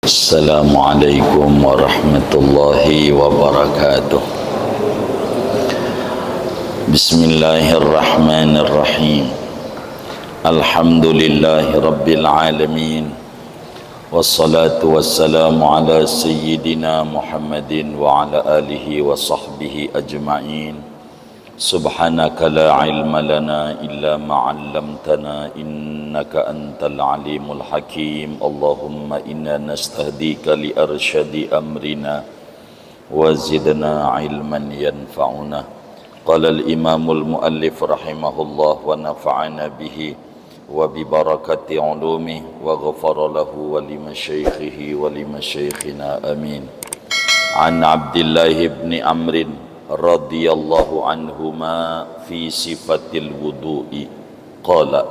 Assalamualaikum warahmatullahi wabarakatuh. Bismillahirrahmanirrahim. Alhamdulillahi rabbil alamin. Wassalatu wassalamu ala sayyidina Muhammadin wa ala alihi wa sahbihi ajma'in. Subhanaka la ilma lana illa ma 'allamtana innaka antal alimul hakim. Allahumma inna nastahdika li arsyadi amrina wa zidna ilman yanfa'una. Qala al-imamul muallif rahimahullah wa nafa'ana bihi wa bi barakati ulumi wa ghafara lahu wa li masyaikhihi wa li masyaikhina amin. An Abdullah ibn Amrin radhiyallahu anhuma fi sifatil wudu'i qala,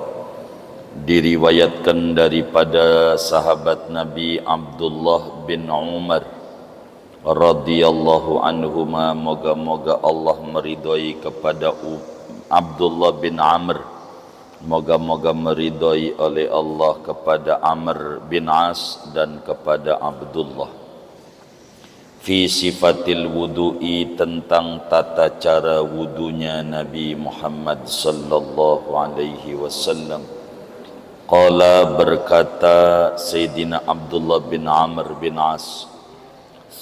diriwayatkan daripada sahabat Nabi Abdullah bin Umar radhiyallahu anhuma, moga-moga Allah meridai kepada Abdullah bin Amr, moga-moga meridai oleh Allah kepada Amr bin As dan kepada Abdullah. Fi sifatil wudu'i, tentang tata cara wudunya Nabi Muhammad sallallahu alaihi wasallam. Qala, berkata Sayyidina Abdullah bin Amr bin As,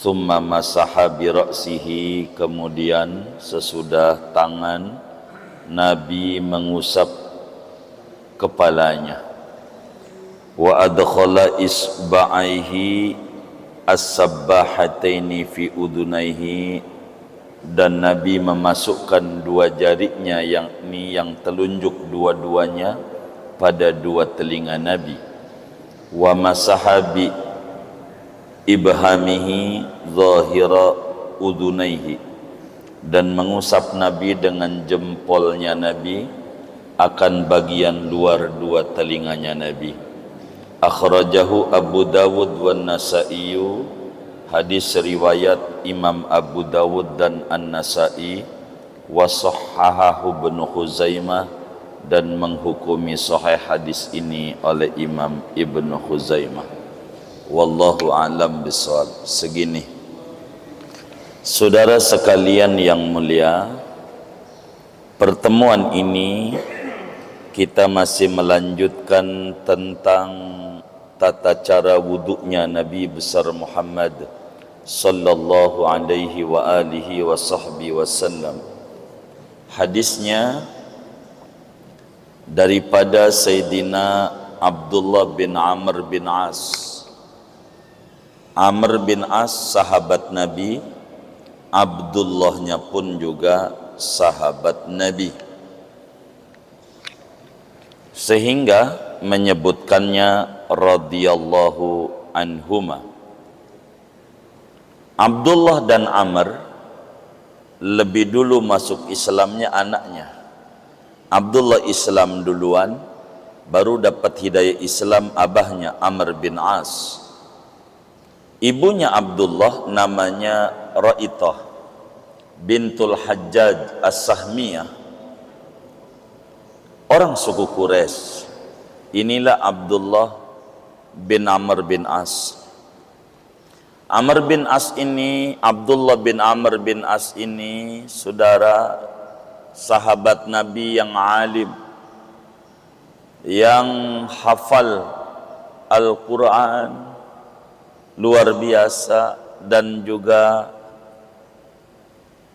thumma masaha bi ra'sihi, kemudian sesudah tangan Nabi mengusap kepalanya, wa adkhala isba'aihi as-sabbahataini fi udunaihi, dan Nabi memasukkan dua jarinya yang telunjuk dua-duanya pada dua telinga Nabi, wa masahabi ibhamihi zahira udunaihi, dan mengusap Nabi dengan jempolnya Nabi akan bagian luar dua telinganya Nabi. Akhrajahu Abu Dawud wan Nasa'i, hadis riwayat Imam Abu Dawud dan An-Nasa'i, wa sahhahahu Ibnu Khuzaimah, dan menghukumi sahih hadis ini oleh Imam Ibnu Khuzaimah. Wallahu a'lam bishawab. Segini, saudara sekalian yang mulia, pertemuan ini kita masih melanjutkan tentang tata cara wuduknya Nabi besar Muhammad sallallahu alaihi wa alihi wa sahbihi wasallam. Hadisnya daripada Sayyidina Abdullah bin Amr bin As. Amr bin As sahabat Nabi, Abdullahnya pun juga sahabat Nabi, sehingga menyebutkannya radhiyallahu anhuma. Abdullah dan Amr lebih dulu masuk Islamnya anaknya. Abdullah Islam duluan, baru dapat hidayah Islam abahnya Amr bin As. Ibunya Abdullah namanya Ra'itah bintul Hajjaj As-Sahmiyah, orang suku Quraisy. Inilah Abdullah bin Amr bin As. Amr bin As ini, Abdullah bin Amr bin As ini, saudara, sahabat Nabi yang alim, yang hafal Al-Quran luar biasa, dan juga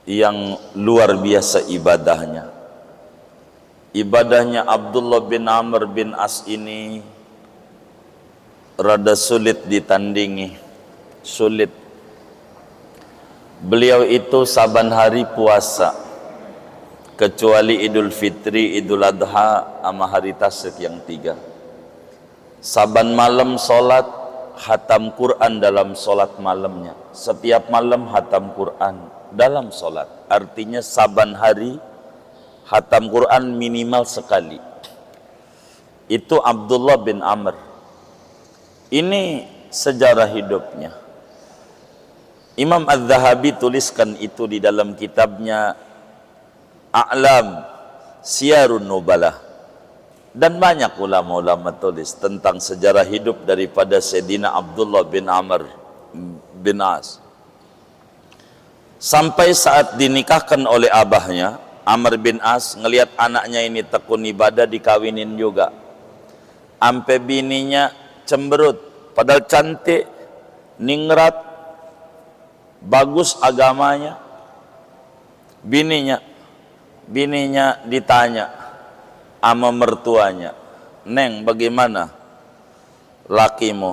yang luar biasa ibadahnya. Ibadahnya Abdullah bin Amr bin As ini rada sulit ditandingi, sulit. Beliau itu saban hari puasa, kecuali Idul Fitri, Idul Adha, sama hari Tasyrik yang 3. Saban malam solat, hatam Quran dalam solat malamnya. Setiap malam hatam Quran dalam solat. Artinya saban hari hatam Quran minimal sekali. Itu Abdullah bin Amr. Ini sejarah hidupnya. Imam Az-Zahabi tuliskan itu di dalam kitabnya A'lam Siyarun Nubalah. Dan banyak ulama-ulama tulis tentang sejarah hidup daripada Sayyidina Abdullah bin Amr bin As. Sampai saat dinikahkan oleh abahnya, Amr bin As ngelihat anaknya ini tekun ibadah, dikawinin juga. Ampe bininya cemberut, padahal cantik, ningrat, bagus agamanya. Bininya ditanya sama mertuanya, "Neng, bagaimana lakimu?"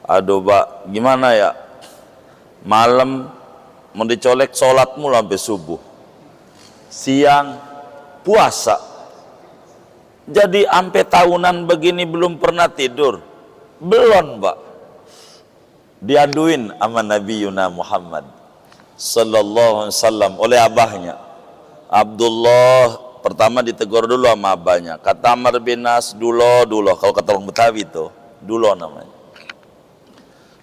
"Aduh, Pak, gimana ya? Malam mau dicolek, sholat mulu sampai subuh. Siang puasa. Jadi sampai tahunan begini belum pernah tidur." "Belum, Pak." Diaduin sama Nabi Yuna Muhammad sallallahu alaihi wasallam oleh abahnya. Abdullah pertama ditegur dulu sama abahnya. Kata Amr bin As, dulo, kalau kata orang Betawi itu dulo namanya.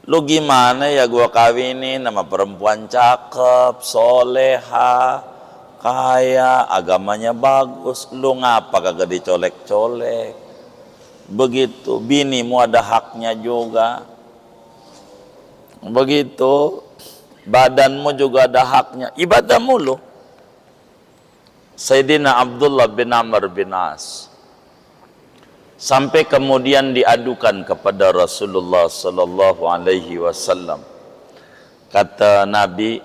"Lu gimana ya gua kawinin nama perempuan cakep, soleha, kaya, agamanya bagus, lu ngapa kagak dicolek-colek? Begitu, binimu ada haknya juga. Begitu, badanmu juga ada haknya, ibadah mulu." Sayyidina Abdullah bin Amr bin As sampai kemudian diadukan kepada Rasulullah sallallahu alaihi wasallam. Kata Nabi,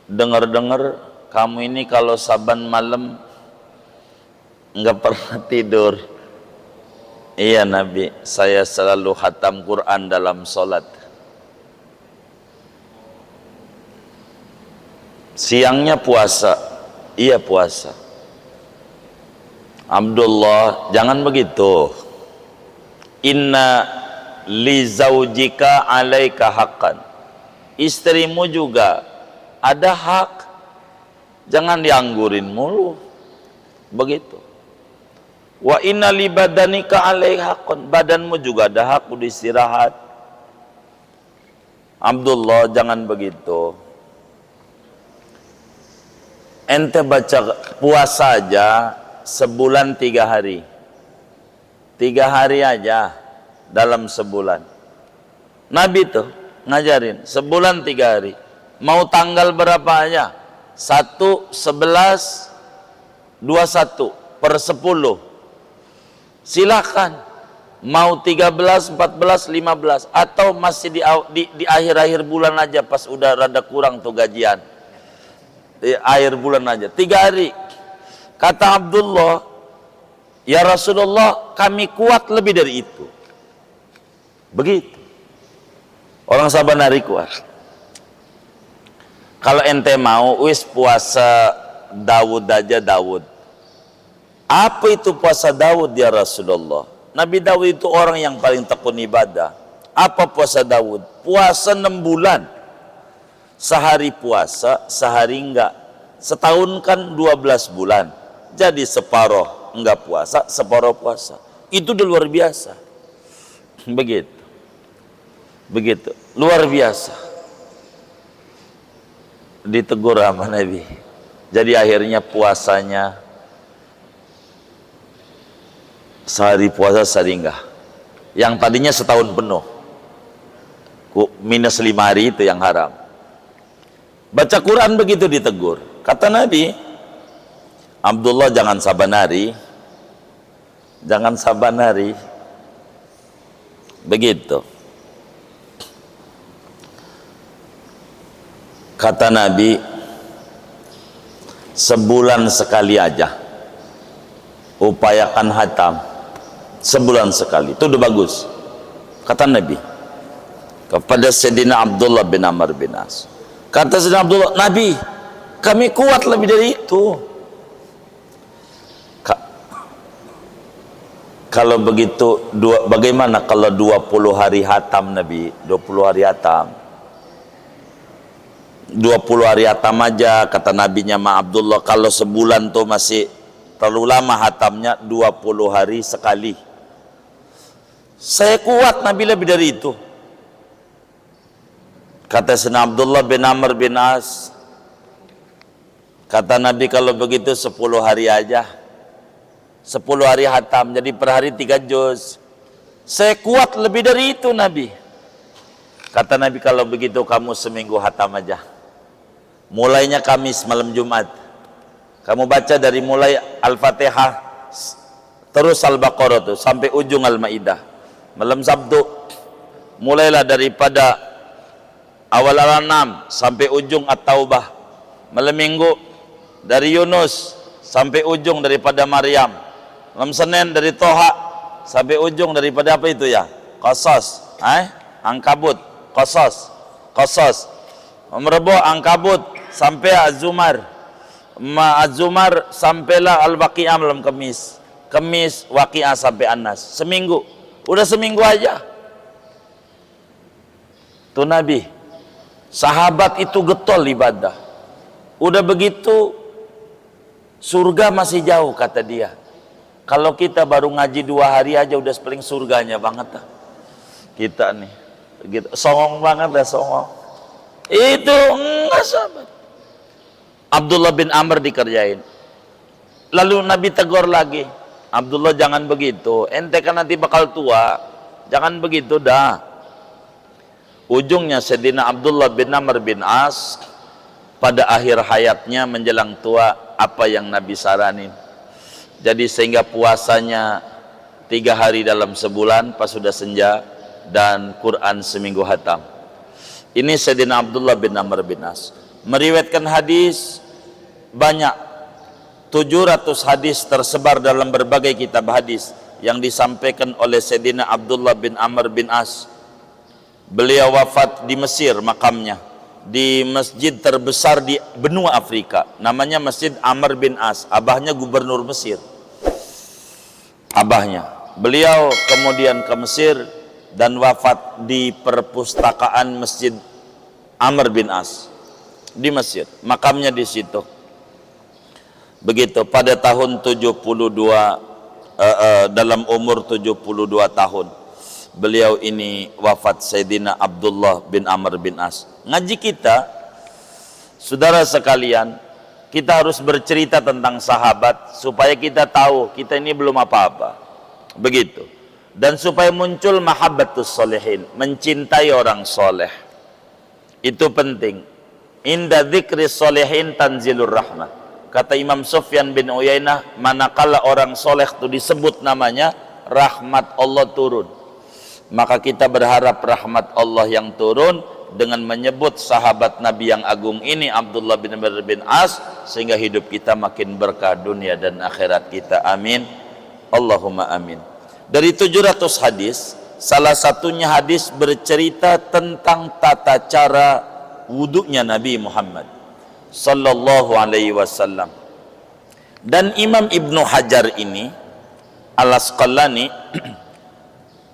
"Dengar-dengar kamu ini kalau saban malam enggak pernah tidur." "Iya Nabi, saya selalu khatam Quran dalam salat." "Siangnya puasa?" "Iya puasa." "Abdullah, jangan begitu. Inna li zaujika alaika haqqan." Istrimu juga ada hak. Jangan dianggurin mulu. Begitu. "Wa inna li badanika alaika haqqan." Badanmu juga ada hak udah istirahat. "Abdullah, jangan begitu. Ente baca puasa aja sebulan 3 hari. 3 hari aja dalam sebulan." Nabi tuh ngajarin sebulan 3 hari. Mau tanggal berapa aja? 1, 11, 21, per 10. Silakan. Mau 13, 14, 15. Atau masih di akhir-akhir bulan aja pas udah rada kurang tuh gajian. Di akhir bulan aja 3 hari. Kata Abdullah, "Ya Rasulullah, kami kuat lebih dari itu." Begitu orang saban hari kuat. Kalau ente mau wis puasa Daud aja, Daud. "Apa itu puasa Daud ya Rasulullah?" Nabi Daud itu orang yang paling tekun ibadah. "Apa puasa Daud?" "Puasa 6 bulan. Sehari puasa, sehari enggak. Setahun kan 12 bulan. Jadi separuh enggak puasa, separuh puasa." Itu udah luar biasa. Begitu. Begitu. Luar biasa. Ditegur sama Nabi. Jadi akhirnya puasanya sehari puasa, sehari enggak. Yang tadinya setahun penuh. Minus 5 hari itu yang haram. Baca Quran begitu ditegur. Kata Nabi, "Abdullah, jangan sabanari. Jangan sabanari." Begitu. Kata Nabi, sebulan sekali aja upayakan hatam. Sebulan sekali, itu udah bagus. Kata Nabi kepada Sayyidina Abdullah bin Amr bin As. Kata Sayyidina Abdullah, "Nabi, kami kuat lebih dari itu." Kalau begitu, bagaimana kalau 20 hari hatam Nabi? 20 hari hatam. 20 hari hatam aja, kata Nabinya ma Abdullah. Kalau sebulan tuh masih terlalu lama hatamnya, 20 hari sekali. Saya kuat Nabi lebih dari itu. Kata Sayyidina Abdullah bin Amr bin As, kata Nabi, kalau begitu 10 hari aja. 10 hari hatam, jadi per hari 3 juz. Saya kuat lebih dari itu Nabi. Kata Nabi, kalau begitu kamu seminggu hatam aja. Mulainya Kamis malam Jumat. Kamu baca dari mulai Al-Fatihah terus Al-Baqarah tuh sampai ujung Al-Maidah. Malam Sabtu mulailah daripada awal Al-An'am sampai ujung At-Taubah. Malam Minggu dari Yunus sampai ujung daripada Maryam. Malam Senin dari Toha sampai ujung daripada apa itu ya? Qasas, Ankabut, Qasas. Malam Rebo Ankabut sampai Az-Zumar. Az-Zumar sampailah Al-Waqi'ah malam Kamis. Kamis Waqi'ah sampai An-Nas. Seminggu. Udah seminggu aja. Tuh Nabi. Sahabat itu getol ibadah. Udah begitu surga masih jauh kata dia. Kalau kita baru ngaji 2 hari aja udah paling surganya banget dah. Kita nih gitu, songong banget dah, songong. Itu enggak sahabat. Abdullah bin Amr dikerjain. Lalu Nabi tegur lagi, Abdullah jangan begitu, ente kan nanti bakal tua, jangan begitu dah. Ujungnya Sayyidina Abdullah bin Amr bin As pada akhir hayatnya menjelang tua apa yang Nabi saranin. Jadi sehingga puasanya 3 hari dalam sebulan pas sudah senja dan Quran seminggu hatam. Ini Sayyidina Abdullah bin Amr bin As meriwayatkan hadis banyak, 700 hadis tersebar dalam berbagai kitab hadis yang disampaikan oleh Sayyidina Abdullah bin Amr bin As. Beliau wafat di Mesir makamnya, di masjid terbesar di benua Afrika, namanya Masjid Amr bin As, abahnya gubernur Mesir. Abahnya. Beliau kemudian ke Mesir dan wafat di perpustakaan Masjid Amr bin As di Mesir, makamnya di situ. Begitu pada tahun 72 dalam umur 72 tahun beliau ini wafat, Sayyidina Abdullah bin Amr bin As. Ngaji kita, saudara sekalian, kita harus bercerita tentang sahabat supaya kita tahu kita ini belum apa-apa. Begitu. Dan supaya muncul mahabbatus solehin, mencintai orang soleh. Itu penting. Inda dzikri solehin tanzilur rahmah. Kata Imam Sufyan bin Uyainah, manakala orang soleh itu disebut namanya, rahmat Allah turun. Maka kita berharap rahmat Allah yang turun dengan menyebut sahabat Nabi yang agung ini, Abdullah bin Amr bin As, sehingga hidup kita makin berkah dunia dan akhirat kita. Amin. Allahumma amin. Dari 700 hadis, salah satunya hadis bercerita tentang tata cara wudunya Nabi Muhammad sallallahu alaihi wasallam. Dan Imam Ibnu Hajar ini Al-Asqalani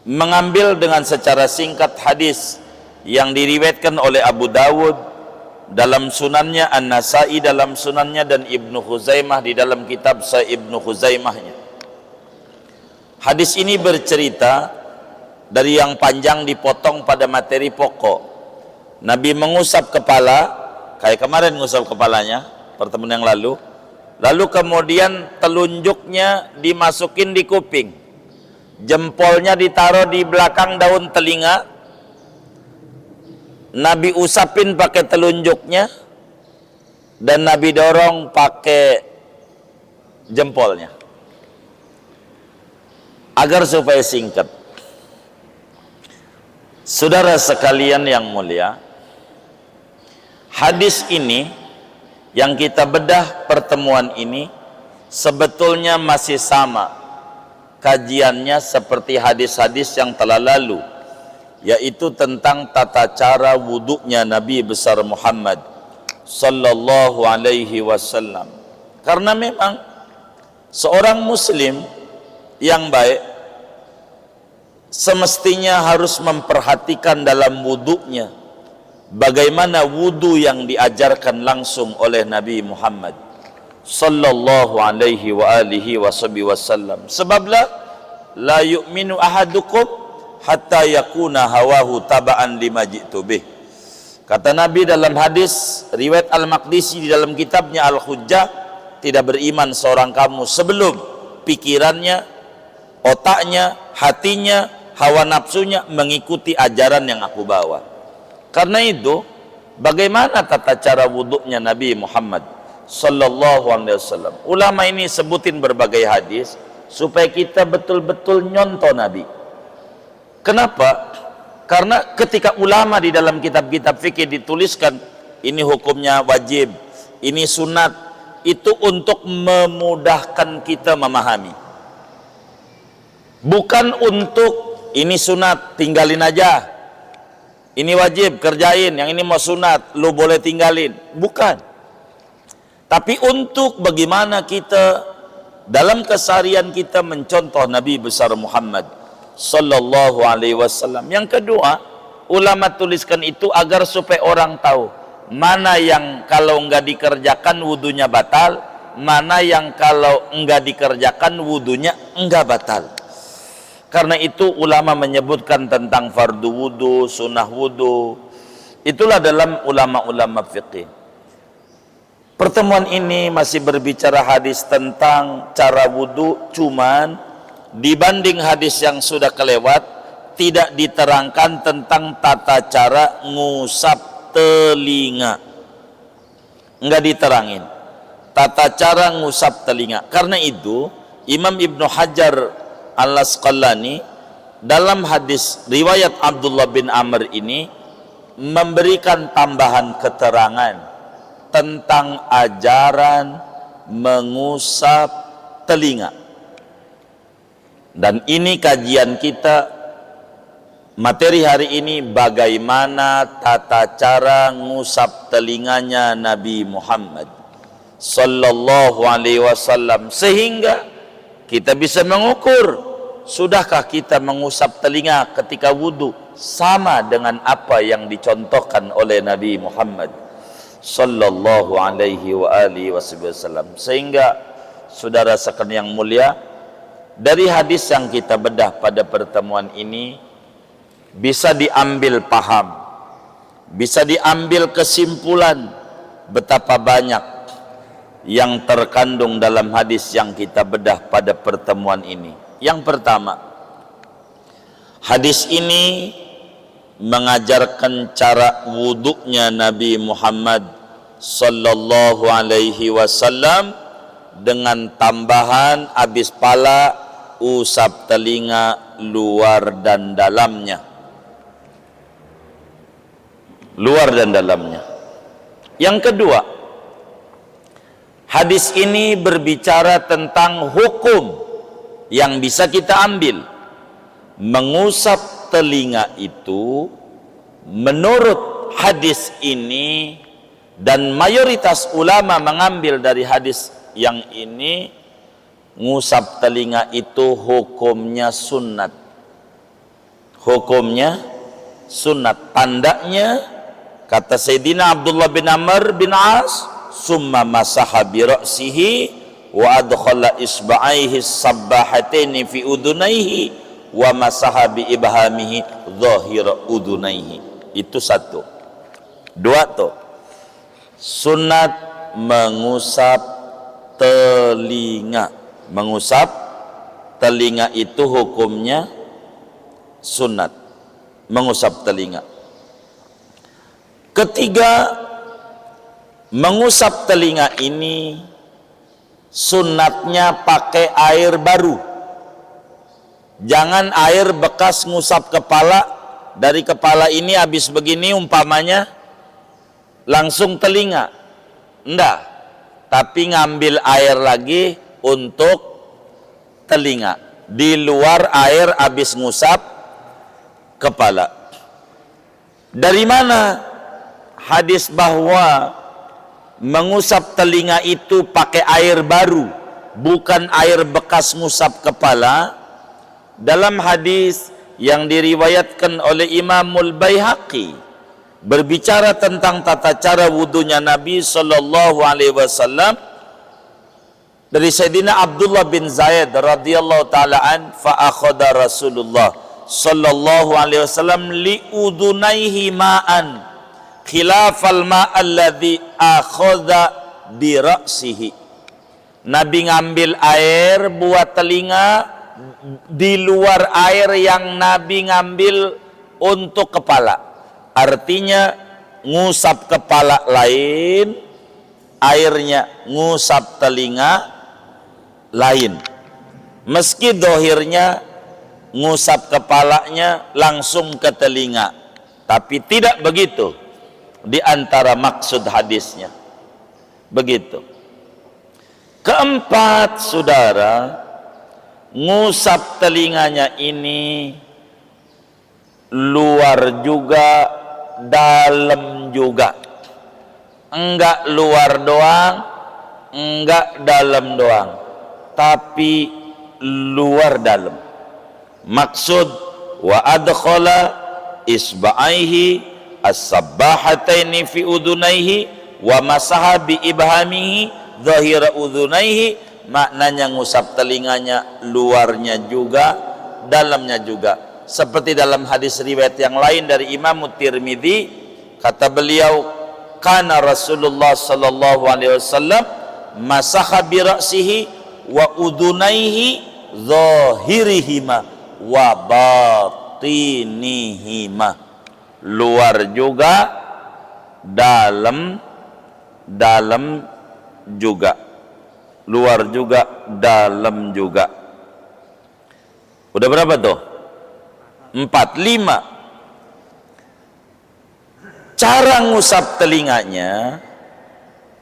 mengambil dengan secara singkat hadis yang diriwayatkan oleh Abu Dawud dalam sunannya, An-Nasai dalam sunannya, dan Ibnu Khuzaimah di dalam kitab Sahih Ibnu Khuzaimahnya. Hadis ini bercerita dari yang panjang dipotong pada materi pokok. Nabi mengusap kepala, kayak kemarin ngusap kepalanya pertemuan yang lalu. Lalu kemudian telunjuknya dimasukin di kuping, jempolnya ditaruh di belakang daun telinga, Nabi usapin pakai telunjuknya, dan Nabi dorong pakai jempolnya agar supaya singkat. Saudara sekalian yang mulia, hadis ini yang kita bedah pertemuan ini sebetulnya masih sama kajiannya seperti hadis-hadis yang telah lalu, yaitu tentang tata cara wuduknya Nabi besar Muhammad sallallahu alaihi wasallam. Karena memang seorang muslim yang baik semestinya harus memperhatikan dalam wuduknya bagaimana wudu yang diajarkan langsung oleh Nabi Muhammad sallallahu alaihi wa alihi wasallam. Sebablah la yu'minu ahadukum hatta yakuna hawahu taba'an lima ji'tu bih. Kata Nabi dalam hadis riwayat Al-Maqdisi di dalam kitabnya Al-Hujjah, tidak beriman seorang kamu sebelum pikirannya, otaknya, hatinya, hawa nafsunya mengikuti ajaran yang aku bawa. Karena itu, bagaimana tata cara wuduknya Nabi Muhammad sallallahu alaihi wasallam? Ulama ini sebutin berbagai hadis supaya kita betul-betul nyontoh Nabi. Kenapa? Karena ketika ulama di dalam kitab-kitab fikih dituliskan ini hukumnya wajib, ini sunat, itu untuk memudahkan kita memahami. Bukan untuk ini sunat, tinggalin aja. Ini wajib, kerjain. Yang ini mau sunat, lu boleh tinggalin. Bukan. Tapi untuk bagaimana kita dalam keseharian kita mencontoh Nabi besar Muhammad sallallahu alaihi wasallam. Yang kedua, ulama tuliskan itu agar supaya orang tahu mana yang kalau enggak dikerjakan wudunya batal, mana yang kalau enggak dikerjakan wudunya enggak batal. Karena itu ulama menyebutkan tentang fardu wudu, sunnah wudu. Itulah dalam ulama-ulama fikih. Pertemuan ini masih berbicara hadis tentang cara wudu, cuman dibanding hadis yang sudah kelewat tidak diterangkan tentang tata cara ngusap telinga. Enggak diterangin tata cara ngusap telinga. Karena itu Imam Ibnu Hajar Al-Asqalani dalam hadis riwayat Abdullah bin Amr ini memberikan tambahan keterangan tentang ajaran mengusap telinga. Dan ini kajian kita, materi hari ini bagaimana tata cara ngusap telinganya Nabi Muhammad sallallahu alaihi wasallam, sehingga kita bisa mengukur sudahkah kita mengusap telinga ketika wudu sama dengan apa yang dicontohkan oleh Nabi Muhammad sallallahu alaihi wa alihi wasallam. Sehingga saudara sekalian yang mulia, dari hadis yang kita bedah pada pertemuan ini bisa diambil paham, bisa diambil kesimpulan betapa banyak yang terkandung dalam hadis yang kita bedah pada pertemuan ini. Yang pertama, hadis ini mengajarkan cara wuduknya Nabi Muhammad sallallahu alaihi wasallam dengan tambahan habis pala usap telinga luar dan dalamnya. Luar dan dalamnya. Yang kedua, hadis ini berbicara tentang hukum yang bisa kita ambil. Mengusap telinga itu menurut hadis ini, dan mayoritas ulama mengambil dari hadis yang ini, ngusap telinga itu hukumnya sunat. Hukumnya sunat. Tandanya kata Sayyidina Abdullah bin Amr bin As, summa masaha bi ra'sihi wa adkhala isba'aihi sabbahataini fi udunaihi wa masaha bi ibhamihi dhahira udunaihi. Itu satu. Dua tuh, sunat mengusap telinga. Mengusap telinga itu hukumnya sunat, mengusap telinga. Ketiga, mengusap telinga ini sunatnya pakai air baru. Jangan air bekas ngusap kepala, dari kepala ini habis begini umpamanya langsung telinga. Enggak, tapi ngambil air lagi untuk telinga di luar air habis ngusap kepala. Dari mana hadis bahwa mengusap telinga itu pakai air baru, bukan air bekas ngusap kepala? Dalam hadis yang diriwayatkan oleh Imamul Baihaqi berbicara tentang tata cara wudunya Nabi sallallahu alaihi wasallam dari Sayyidina Abdullah bin Zaid radhiyallahu taala an, fa akhadha Rasulullah sallallahu alaihi wasallam li udunaihi ma'an khilafal ma' alladhi akhadha bi ra'sihi. Nabi ngambil air buat telinga di luar air yang Nabi ngambil untuk kepala. Artinya ngusap kepala lain, airnya ngusap telinga lain. Meski dohirnya ngusap kepalanya langsung ke telinga, tapi tidak begitu di antara maksud hadisnya. Begitu. Keempat, saudara, ngusap telinganya ini luar juga, dalam juga. Enggak luar doang, enggak dalam doang, tapi luar dalam. Maksud wa adkhala isba'aihi as-sabbahataini fi udunaihi wa masaha bi ibhamihi zahira udunaihi, maknanya ngusap telinganya luarnya juga, dalamnya juga. Seperti dalam hadis riwayat yang lain dari Imam Tirmidzi, kata beliau, kana Rasulullah sallallahu alaihi wasallam masaha bi ra'sihi wa udunaihi zahirihima wa batinihima. Luar juga, dalam juga. Luar juga, dalam juga. Udah berapa tuh? 4, 5. Cara ngusap telinganya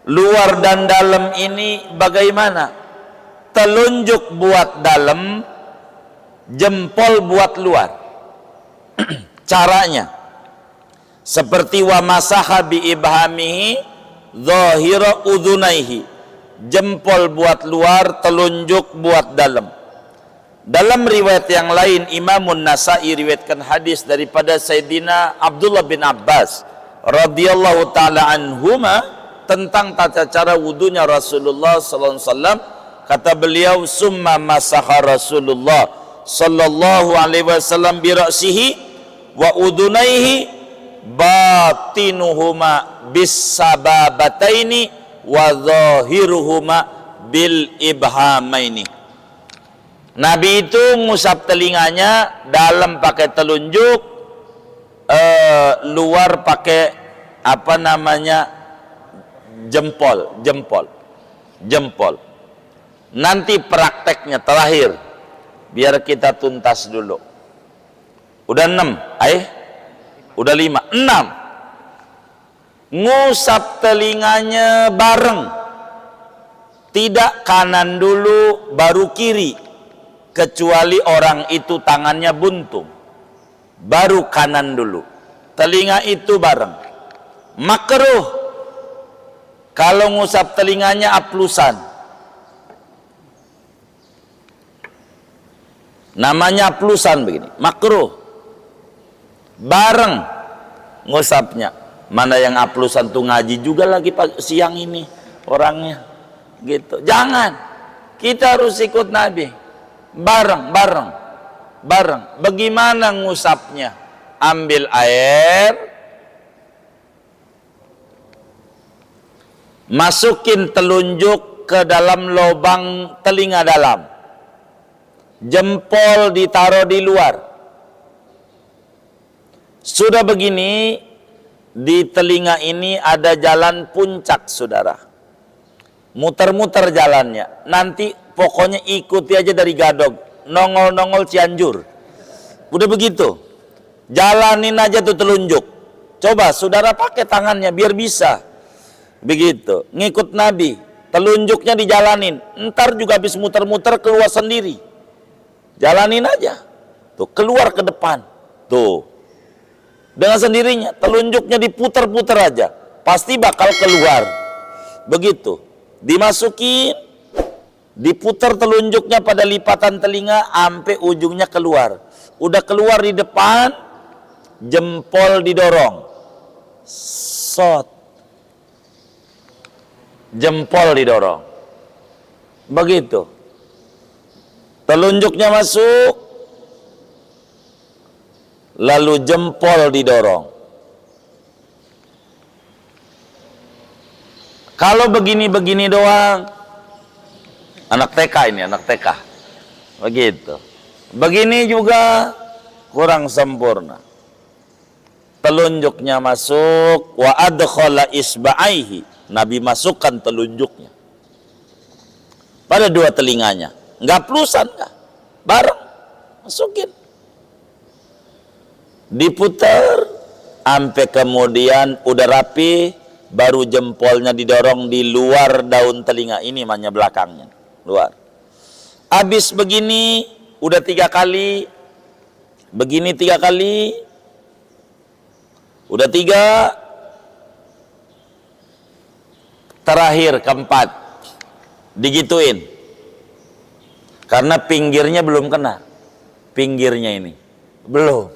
luar dan dalam ini bagaimana? Telunjuk buat dalam, jempol buat luar. Caranya seperti wa masaha bi ibhamihi zahira udunaihi, jempol buat luar, telunjuk buat dalam. Dalam riwayat yang lain, Imamun Nasa'i riwayatkan hadis daripada Sayyidina Abdullah bin Abbas radhiyallahu taala anhuma tentang tata cara wudunya Rasulullah sallallahu alaihi wasallam. Kata beliau, summa masaha Rasulullah sallallahu alaihi wasallam bi ra'sihi wa udunaihi batinuhuma bis sababataini wa zahiruhuma bil ibhamaini. Nabi itu ngusap telinganya, dalam pakai telunjuk, luar pakai apa namanya, jempol. Nanti prakteknya terakhir, biar kita tuntas dulu. Udah 6, udah 5, 6. Ngusap telinganya bareng, tidak kanan dulu baru kiri, kecuali orang itu tangannya buntung, baru kanan dulu. Telinga itu bareng. Makruh kalau ngusap telinganya aplusan, namanya aplusan begini, makruh. Bareng ngusapnya. Mana yang aplusan tuh ngaji juga lagi siang ini orangnya gitu. Jangan, kita harus ikut Nabi. Bareng. Bagaimana ngusapnya? Ambil air, masukin telunjuk ke dalam lubang telinga dalam, jempol ditaruh di luar. Sudah begini, di telinga ini ada jalan puncak, saudara. Muter-muter jalannya. Nanti pokoknya ikuti aja dari Gadog, nongol-nongol Cianjur. Udah begitu, jalanin aja tuh telunjuk. Coba saudara pakai tangannya biar bisa. Begitu, ngikut Nabi, telunjuknya dijalanin. Ntar juga habis muter-muter keluar sendiri. Jalanin aja. Tuh, keluar ke depan. Tuh. Dengan sendirinya, telunjuknya diputer-puter aja. Pasti bakal keluar. Begitu. Dimasukin, diputar telunjuknya pada lipatan telinga sampai ujungnya keluar. Udah keluar di depan, jempol didorong, sot, jempol didorong, begitu. Telunjuknya masuk, lalu jempol didorong. Kalau begini-begini doang, Anak TK ini, anak TK. Begitu. Begini juga kurang sempurna. Telunjuknya masuk, wa adkhala isba'aihi. Nabi masukkan telunjuknya pada dua telinganya. Enggak pelusan, enggak. Bareng masukin. Diputar sampai kemudian udah rapi, baru jempolnya didorong di luar daun telinga. Ini namanya belakangnya, luar. Habis begini udah 3 kali, begini 3 kali, udah 3, terakhir keempat digituin karena pinggirnya belum kena, pinggirnya ini belum,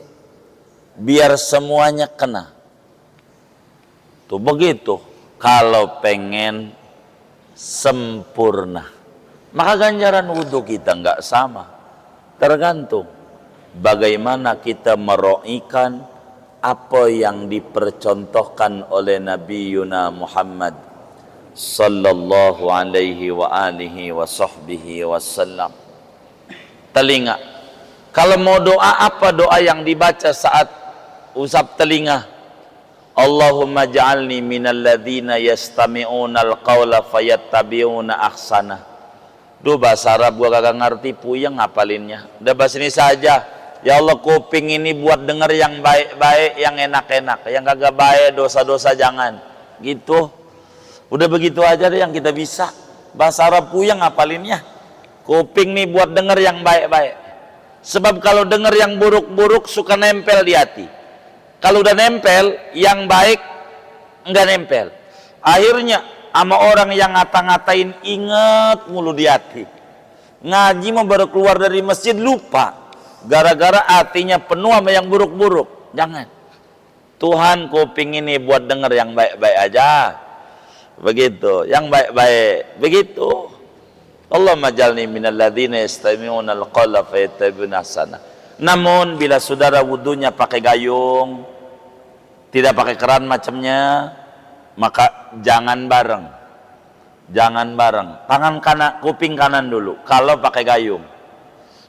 biar semuanya kena. Tuh begitu kalau pengen sempurna. Maka ganjaran wudhu kita nggak sama, tergantung bagaimana kita meroikan apa yang dipercontohkan oleh Nabi Yuna Muhammad sallallahu alaihi wa alihi wa sahbihi wasallam. Telinga, kalau mau doa, apa doa yang dibaca saat usap telinga? Allahumma ja'alni minal ladzina yastami'una al-qawla fayattabi'una ahsana. Duh, bahasa Arab gua kagak ngerti, puyeng ngapalinnya. Udah bahasa ini saja. Ya Allah, kuping ini buat denger yang baik-baik, yang enak-enak. Yang kagak baik, dosa-dosa jangan. Gitu. Udah begitu aja deh yang kita bisa. Bahasa Arab puyeng ngapalinnya. Kuping nih buat denger yang baik-baik. Sebab kalau denger yang buruk-buruk suka nempel di hati. Kalau udah nempel, yang baik enggak nempel. Akhirnya sama orang yang ngata-ngatain inget mulu di hati. Ngaji mau baru keluar dari masjid lupa. Gara-gara hatinya penuh sama yang buruk-buruk. Jangan. Tuhan, kuping ini buat denger yang baik-baik aja. Begitu, yang baik-baik. Begitu. Allahumma jalni minal ladzina yastami'una al-qawla fayattabi'una ahsana. Namun bila saudara wudunya pakai gayung, tidak pakai keran macamnya, maka jangan bareng. Jangan bareng. Tangan kanan, kuping kanan dulu kalau pakai gayung.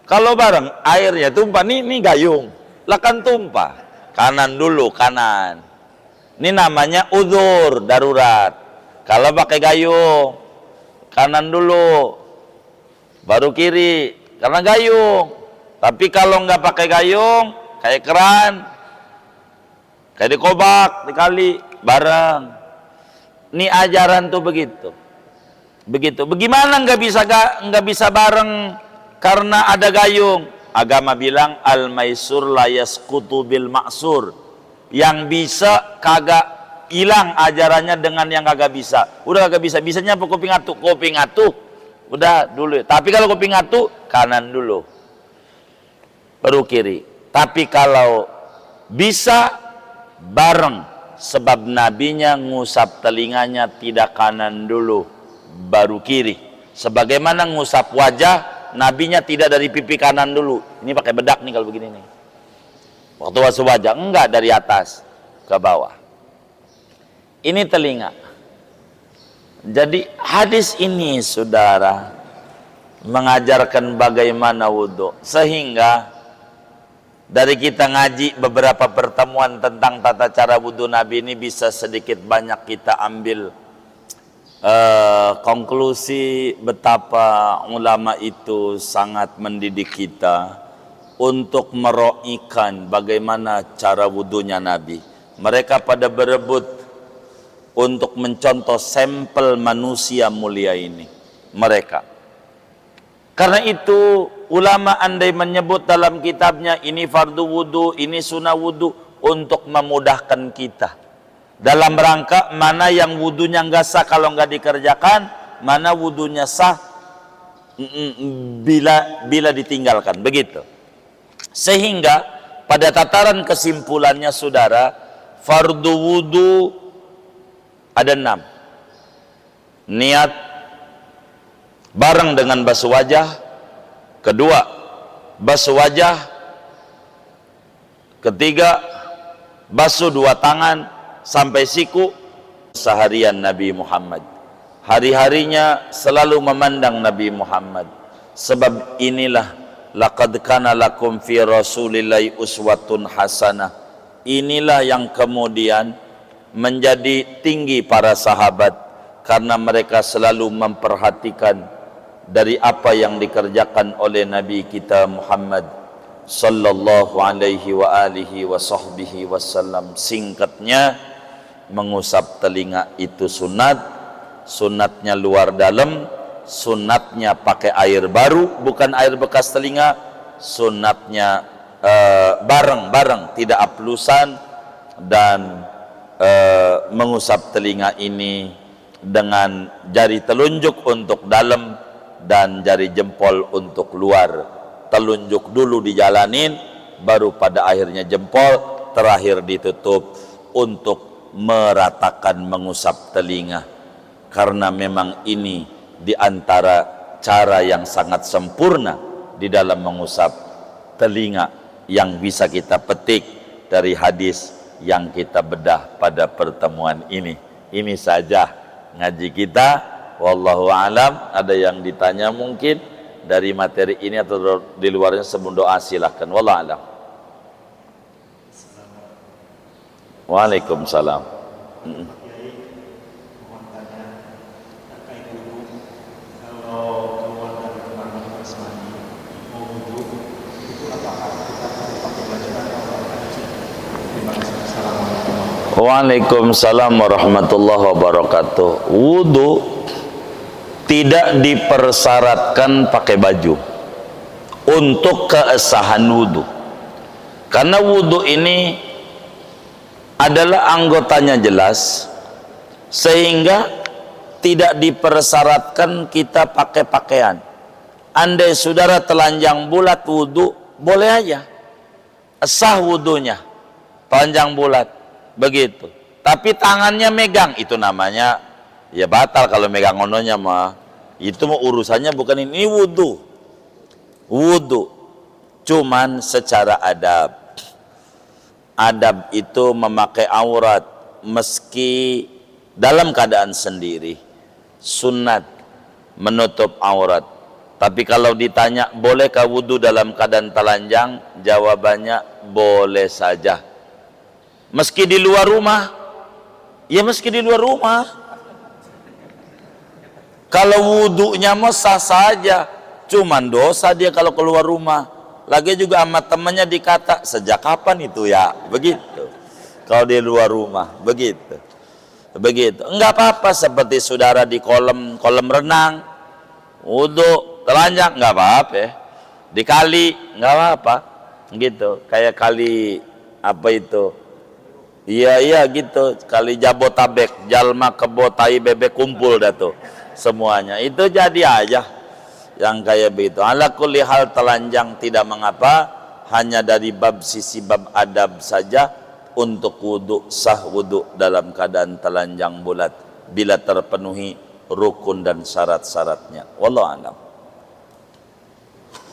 Kalau bareng airnya tumpah, nih gayung. Lah kan tumpah. Kanan dulu, kanan. Ini namanya udzur, darurat. Kalau pakai gayung, kanan dulu, baru kiri, karena gayung. Tapi kalau nggak pakai gayung, kayak keran, kayak dikobak, dikali, bareng. Ini ajaran tuh begitu. Begitu. Bagaimana nggak bisa bareng karena ada gayung? Agama bilang al-maisur la yasqutu bil ma'sur. Yang bisa kagak hilang ajarannya dengan yang kagak bisa. Udah kagak bisa, bisanya apa kuping atu? Kuping atu. Udah dulu. Tapi kalau kuping atu, kanan dulu. Baru kiri. Tapi kalau bisa bareng, sebab nabinya ngusap telinganya tidak kanan dulu, baru kiri. Sebagaimana ngusap wajah, nabinya tidak dari pipi kanan dulu. Ini pakai bedak nih kalau begini nih. Waktu ngusap wajah, enggak dari atas ke bawah. Ini telinga. Jadi hadis ini saudara mengajarkan bagaimana wudhu, sehingga dari kita ngaji beberapa pertemuan tentang tata cara wudhu Nabi ini bisa sedikit banyak kita ambil konklusi betapa ulama itu sangat mendidik kita untuk meroikan bagaimana cara wudhunya Nabi. Mereka pada berebut untuk mencontoh sampel manusia mulia ini. Mereka. Karena itu ulama andai menyebut dalam kitabnya ini fardu wudhu, ini sunnah wudhu, untuk memudahkan kita dalam rangka mana yang wudhunya nggak sah kalau nggak dikerjakan, mana wudhunya sah bila ditinggalkan, begitu. Sehingga pada tataran kesimpulannya saudara, fardu wudhu ada 6. Niat bareng dengan basuh wajah. Kedua, basuh wajah. Ketiga, basuh 2 tangan sampai siku. Seharian Nabi Muhammad hari-harinya selalu memandang Nabi Muhammad. Sebab inilah laqad kana lakum fi rasulillahi uswatun hasanah. Inilah yang kemudian menjadi tinggi para sahabat, karena mereka selalu memperhatikan dari apa yang dikerjakan oleh Nabi kita Muhammad sallallahu alaihi wa alihi wa sahbihi wasallam. Singkatnya, mengusap telinga itu sunat, sunatnya luar dalam, sunatnya pakai air baru bukan air bekas telinga, sunatnya bareng-bareng tidak aplusan, dan mengusap telinga ini dengan jari telunjuk untuk dalam dan jari jempol untuk luar. Telunjuk dulu dijalanin, baru pada akhirnya jempol, terakhir ditutup untuk meratakan mengusap telinga. Karena memang ini di antara cara yang sangat sempurna di dalam mengusap telinga yang bisa kita petik dari hadis yang kita bedah pada pertemuan ini. Ini saja ngaji kita. Wallahu alam. Ada yang ditanya mungkin dari materi ini atau di luarnya sebelum doa, silahkan. Wallahu alam. Waalaikumsalam. Waalaikumsalam warahmatullahi wabarakatuh. Wudu tidak dipersyaratkan pakai baju untuk keabsahan wudu, karena wudu ini adalah anggotanya jelas, sehingga tidak dipersyaratkan kita pakai pakaian. Andai saudara telanjang bulat wudu, boleh aja, sah wudunya, telanjang bulat begitu. Tapi tangannya megang, itu namanya ya batal. Kalau megang ononya mah itu mah urusannya bukan ini wudu. Wudu cuman secara adab. Adab itu memakai aurat meski dalam keadaan sendiri, sunat menutup aurat. Tapi kalau ditanya bolehkah wudu dalam keadaan telanjang, jawabannya boleh saja. Meski di luar rumah, ya meski di luar rumah. Kalau wudunya mah sah saja, cuman dosa dia kalau keluar rumah. Lagi juga sama temannya dikata, sejak kapan itu ya? Begitu. Kalau di luar rumah, begitu. Begitu. Enggak apa-apa, seperti saudara di kolam renang, wudu telanjang enggak apa-apa ya. Di kali enggak apa-apa. Gitu. Kayak kali apa itu? Iya gitu, kali Jabotabek, jalma kebo tai bebek kumpul dah tuh semuanya. Itu jadi aja yang kayak begitu. Ala kulli hal telanjang tidak mengapa, hanya dari sisi bab adab saja. Untuk wudu, sah wudu dalam keadaan telanjang bulat bila terpenuhi rukun dan syarat-syaratnya. Wallahu a'lam.